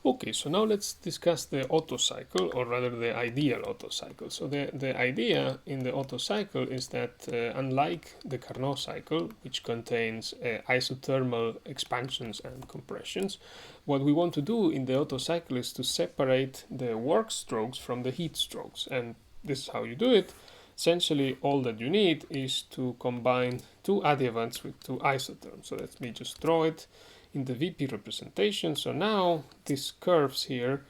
Okay, so now let's discuss the Otto cycle, or rather the ideal Otto cycle. So the idea in the Otto cycle is that unlike the Carnot cycle, which contains isothermal expansions and compressions, what we want to do in the Otto cycle is to separate the work strokes from the heat strokes. And this is how you do it. Essentially, all that you need is to combine two adiabats with two isotherms. So let me just draw it in the VP representation. So now these curves here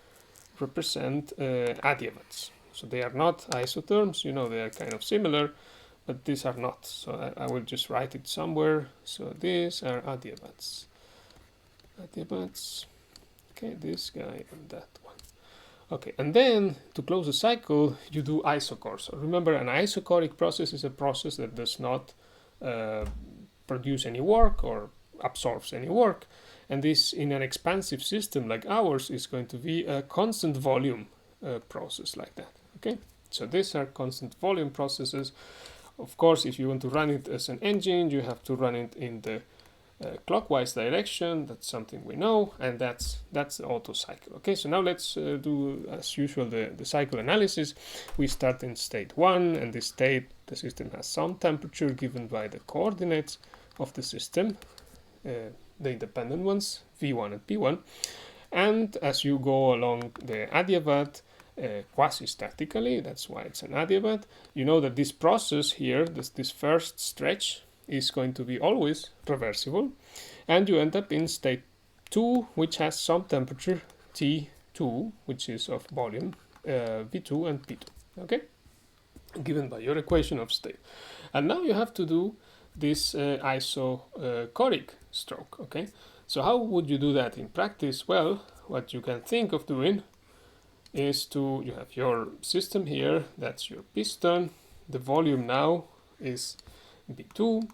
represent adiabats. So they are not isotherms, they are kind of similar, but these are not. So I will just write it somewhere. So these are adiabats. Adiabats. Okay, this guy and that one. Okay, and then to close the cycle, you do isochor. So remember, an isochoric process is a process that does not produce any work or absorbs any work, and this in an expansive system like ours is going to be a constant volume process like that. Okay, so these are constant volume processes. Of course, if you want to run it as an engine, you have to run it in the clockwise direction. That's something we know, and that's the Otto cycle. Okay, so now let's do as usual the cycle analysis. We start in state 1, and this state, the system has some temperature given by the coordinates of the system, the independent ones, V1 and P1, and as you go along the adiabat quasi-statically, that's why it's an adiabat, you know that this process here, this first stretch, is going to be always reversible, and you end up in state 2, which has some temperature T2, which is of volume V2 and P2, okay, given by your equation of state. And now you have to do this isochoric stroke, okay? So how would you do that in practice? Well, what you can think of doing is you have your system here, that's your piston, the volume now is B2,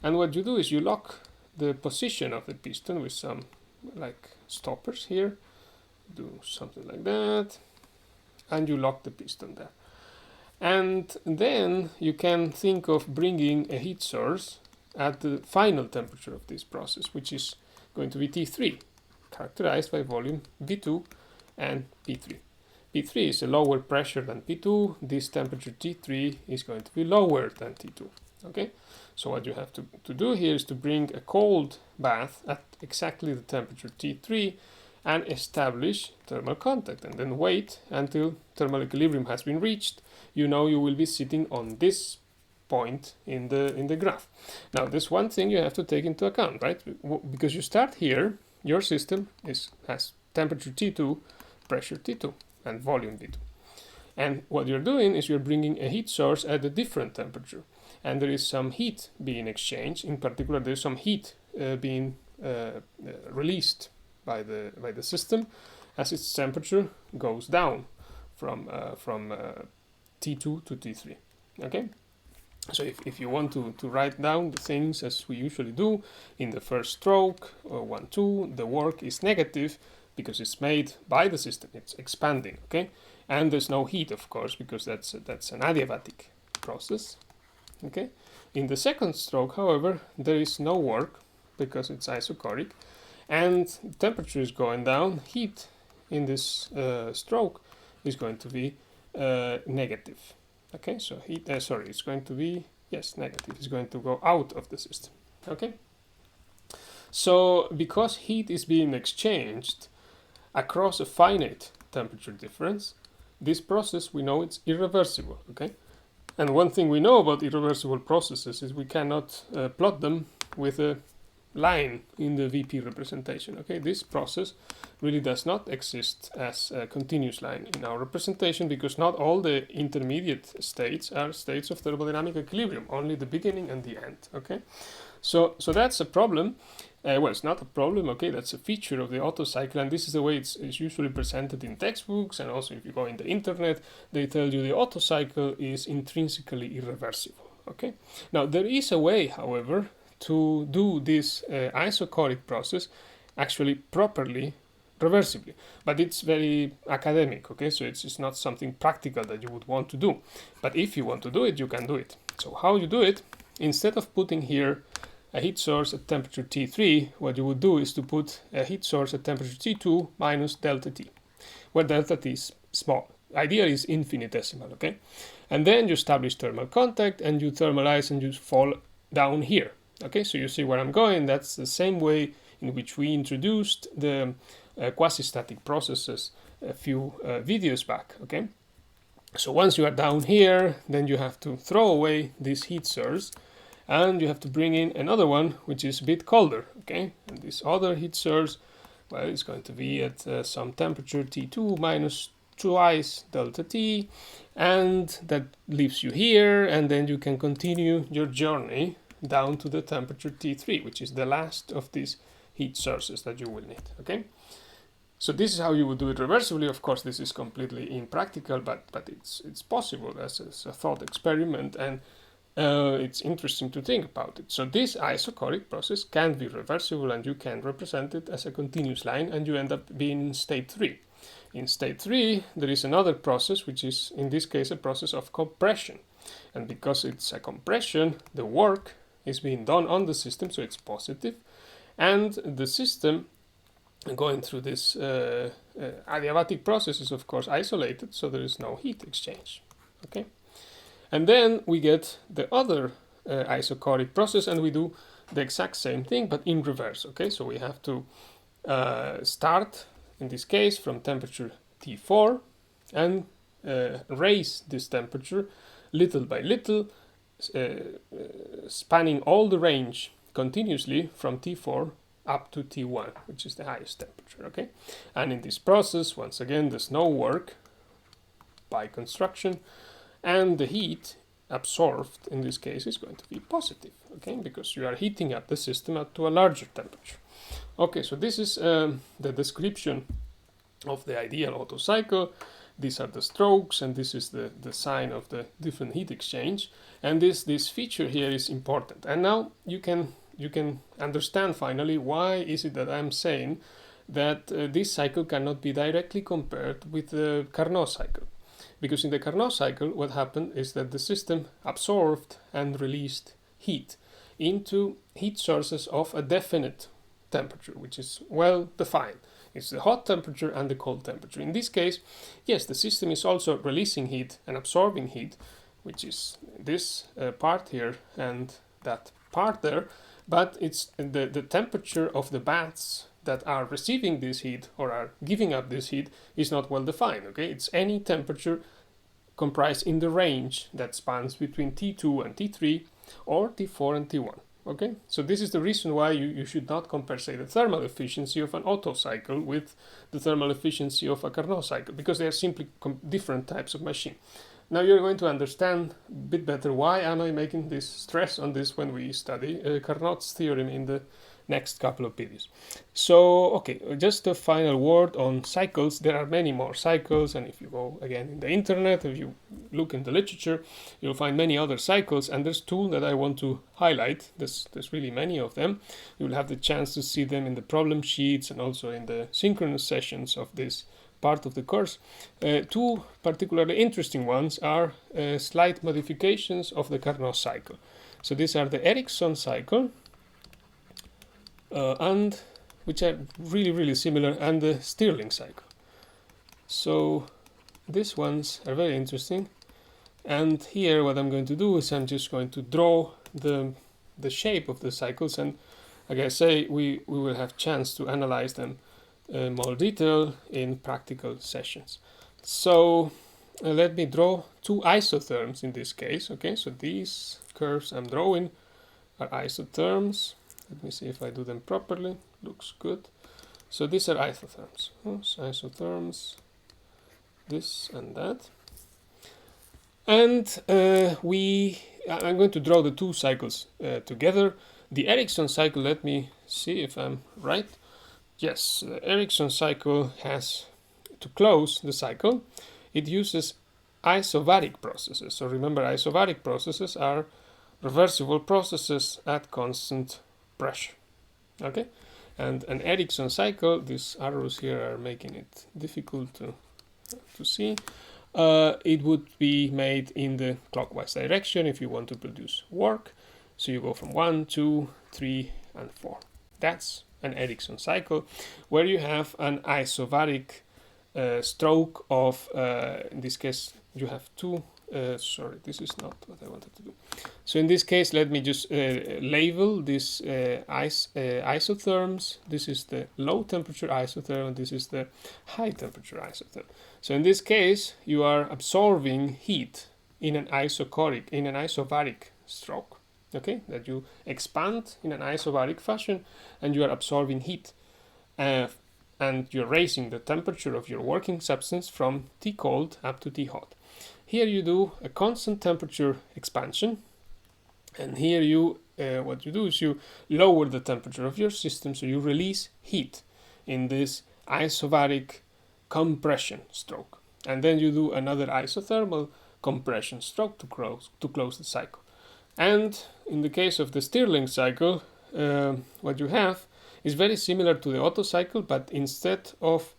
and what you do is you lock the position of the piston with some like stoppers here, do something like that, and you lock the piston there. And then you can think of bringing a heat source at the final temperature of this process, which is going to be T3, characterized by volume V2 and P3. P3 is a lower pressure than P2. This temperature T3 is going to be lower than T2. Okay, so what you have to do here is to bring a cold bath at exactly the temperature T3 and establish thermal contact, and then wait until thermal equilibrium has been reached. You know you will be sitting on this point in the graph. Now, there's one thing you have to take into account, right? Because you start here, your system has temperature T2, pressure T2, and volume V2. And what you're doing is you're bringing a heat source at a different temperature, and there is some heat being exchanged. In particular, there's some heat being released by the system as its temperature goes down from T2 to T3. Okay, so if you want to write down the things as we usually do in the first stroke, 1, 2, the work is negative because it's made by the system, it's expanding, okay, and there's no heat, of course, because that's an adiabatic process. Okay, in the second stroke, however, there is no work because it's isochoric, and temperature is going down. Heat in this stroke is going to be negative. Okay, so heat, it's going to be, negative. It's going to go out of the system. Okay, so because heat is being exchanged across a finite temperature difference, this process, we know it's irreversible. Okay, and one thing we know about irreversible processes is we cannot plot them with a line in the VP representation. Okay, this process really does not exist as a continuous line in our representation because not all the intermediate states are states of thermodynamic equilibrium, only the beginning and the end. Okay, so that's a problem. Well, it's not a problem, okay, that's a feature of the Otto cycle, and this is the way it's usually presented in textbooks, and also if you go in the internet, they tell you the Otto cycle is intrinsically irreversible, okay? Now, there is a way, however, to do this isochoric process actually properly, reversibly, but it's very academic, okay, so it's not something practical that you would want to do, but if you want to do it, you can do it. So how you do it, instead of putting here a heat source at temperature T3, what you would do is to put a heat source at temperature T2 minus delta T, where delta T is small. Ideal is infinitesimal, okay? And then you establish thermal contact and you thermalize and you fall down here, okay? So you see where I'm going. That's the same way in which we introduced the quasi-static processes a few videos back, okay? So once you are down here, then you have to throw away this heat source and you have to bring in another one which is a bit colder, okay? And this other heat source, well, it's going to be at some temperature T2 minus twice delta T, and that leaves you here, and then you can continue your journey down to the temperature T3, which is the last of these heat sources that you will need, okay? So this is how you would do it reversibly. Of course, this is completely impractical, but it's possible as a thought experiment, and it's interesting to think about it. So this isochoric process can be reversible, and you can represent it as a continuous line, and you end up being in state 3. In state 3, there is another process, which is, in this case, a process of compression. And because it's a compression, the work is being done on the system, so it's positive. And the system, going through this adiabatic process, is, of course, isolated, so there is no heat exchange. Okay. And then we get the other isochoric process, and we do the exact same thing, but in reverse. Okay, so we have to start, in this case, from temperature T4 and raise this temperature little by little, spanning all the range continuously from T4 up to T1, which is the highest temperature, okay? And in this process, once again, there's no work by construction, and the heat absorbed in this case is going to be positive, okay? Because you are heating up the system up to a larger temperature. Okay, so this is the description of the ideal Otto cycle. These are the strokes, and this is the sign of the different heat exchange. And this feature here is important. And now you can understand finally why is it that I'm saying that this cycle cannot be directly compared with the Carnot cycle. Because in the Carnot cycle, what happened is that the system absorbed and released heat into heat sources of a definite temperature, which is well defined. It's the hot temperature and the cold temperature. In this case, yes, the system is also releasing heat and absorbing heat, which is this part here and that part there, but it's the temperature of the baths that are receiving this heat or are giving up this heat is not well defined, okay? It's any temperature comprised in the range that spans between T2 and T3 or T4 and T1. Okay, so this is the reason why you should not compare, say, the thermal efficiency of an Otto cycle with the thermal efficiency of a Carnot cycle, because they are simply different types of machine. Now you're going to understand a bit better why am I making this stress on this when we study Carnot's theorem in the next couple of videos. So, okay, just a final word on cycles. There are many more cycles, and if you go again in the internet, if you look in the literature, you'll find many other cycles, and there's two that I want to highlight. There's really many of them. You'll have the chance to see them in the problem sheets and also in the synchronous sessions of this part of the course. Two particularly interesting ones are slight modifications of the Carnot cycle. So these are the Ericsson cycle, and which are really similar, and the Stirling cycle. So these ones are very interesting, and here what I'm going to do is I'm just going to draw the shape of the cycles, and like I say, we will have chance to analyze them in more detail in practical sessions. So let me draw two isotherms in this case. Okay, so these curves I'm drawing are isotherms. Let me see if I do them properly. Looks good. So these are isotherms. So isotherms, this and that. And I'm going to draw the two cycles together. The Ericsson cycle, let me see if I'm right. Yes, the Ericsson cycle has, to close the cycle, it uses isobaric processes. So remember, isobaric processes are reversible processes at constant pressure. Okay, and an Ericsson cycle, these arrows here are making it difficult to see. It would be made in the clockwise direction if you want to produce work, So you go from 1, 2, 3, and 4. That's an Ericsson cycle, where you have an isobaric stroke of, in this case, you have two. Sorry, this is not what I wanted to do. So in this case, let me just label these isotherms. This is the low temperature isotherm, and this is the high temperature isotherm. So in this case, you are absorbing heat in an isobaric stroke. Okay, that you expand in an isobaric fashion, and you are absorbing heat, and you're raising the temperature of your working substance from T cold up to T hot. Here you do a constant temperature expansion, and here you what you do is you lower the temperature of your system, so you release heat in this isobaric compression stroke, and then you do another isothermal compression stroke to close the cycle. And in the case of the Stirling cycle, what you have is very similar to the Otto cycle, but instead of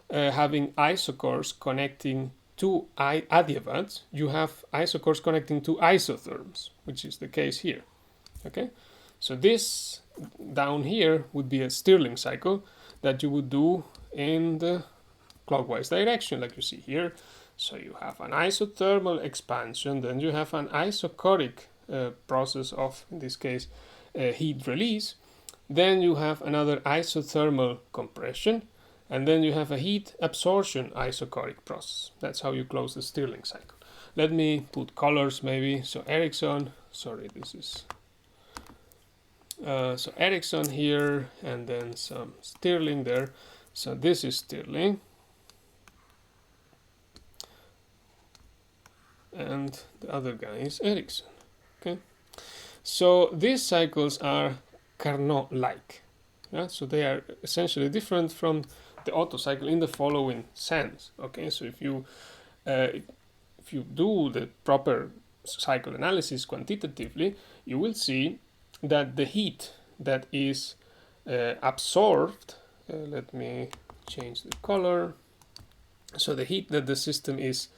having isocores connecting two adiabats, you have isocores connecting two isotherms, which is the case here. Okay, so this down here would be a Stirling cycle that you would do in the clockwise direction, like you see here. So you have an isothermal expansion, then you have an isochoric process of, in this case, heat release. Then you have another isothermal compression, and then you have a heat absorption isochoric process. That's how you close the Stirling cycle. Let me put colors maybe. So Ericsson, sorry, this is so Ericsson here, and then some Stirling there. So this is Stirling, and the other guy is Ericsson. Okay, so these cycles are Carnot-like. Yeah? So they are essentially different from the Otto cycle in the following sense. Okay, so if you do the proper cycle analysis quantitatively, you will see that the heat that is absorbed, let me change the color. So the heat that the system is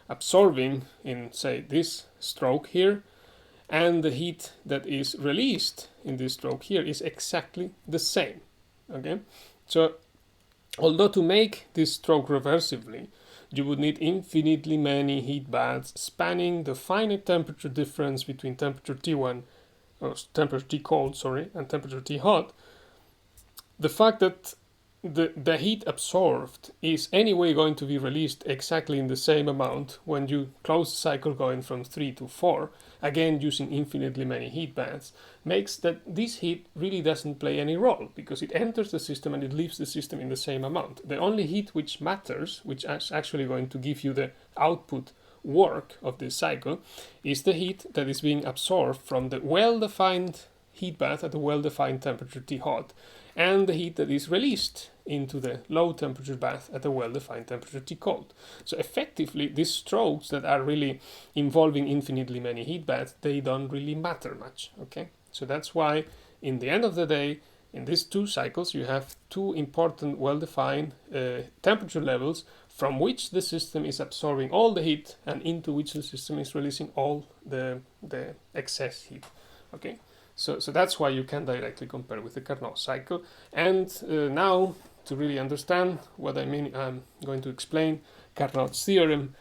absorbing in, say, this stroke here, and the heat that is released in this stroke here is exactly the same. Okay, so although to make this stroke reversibly, you would need infinitely many heat baths spanning the finite temperature difference between temperature T1, or temperature T cold, sorry, and temperature T hot. The fact that the heat absorbed is anyway going to be released exactly in the same amount when you close the cycle going from 3 to 4, again using infinitely many heat bands, makes that this heat really doesn't play any role, because it enters the system and it leaves the system in the same amount. The only heat which matters, which is actually going to give you the output work of this cycle, is the heat that is being absorbed from the well-defined heat bath at a well-defined temperature T hot, and the heat that is released into the low temperature bath at a well-defined temperature T cold. So effectively, these strokes that are really involving infinitely many heat baths, they don't really matter much. Okay, so that's why in the end of the day, in these two cycles, you have two important well-defined temperature levels from which the system is absorbing all the heat and into which the system is releasing all the excess heat. Okay, so that's why you can directly compare with the Carnot cycle. And now, to really understand what I mean, I'm going to explain Carnot's theorem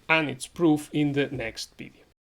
and its proof in the next video.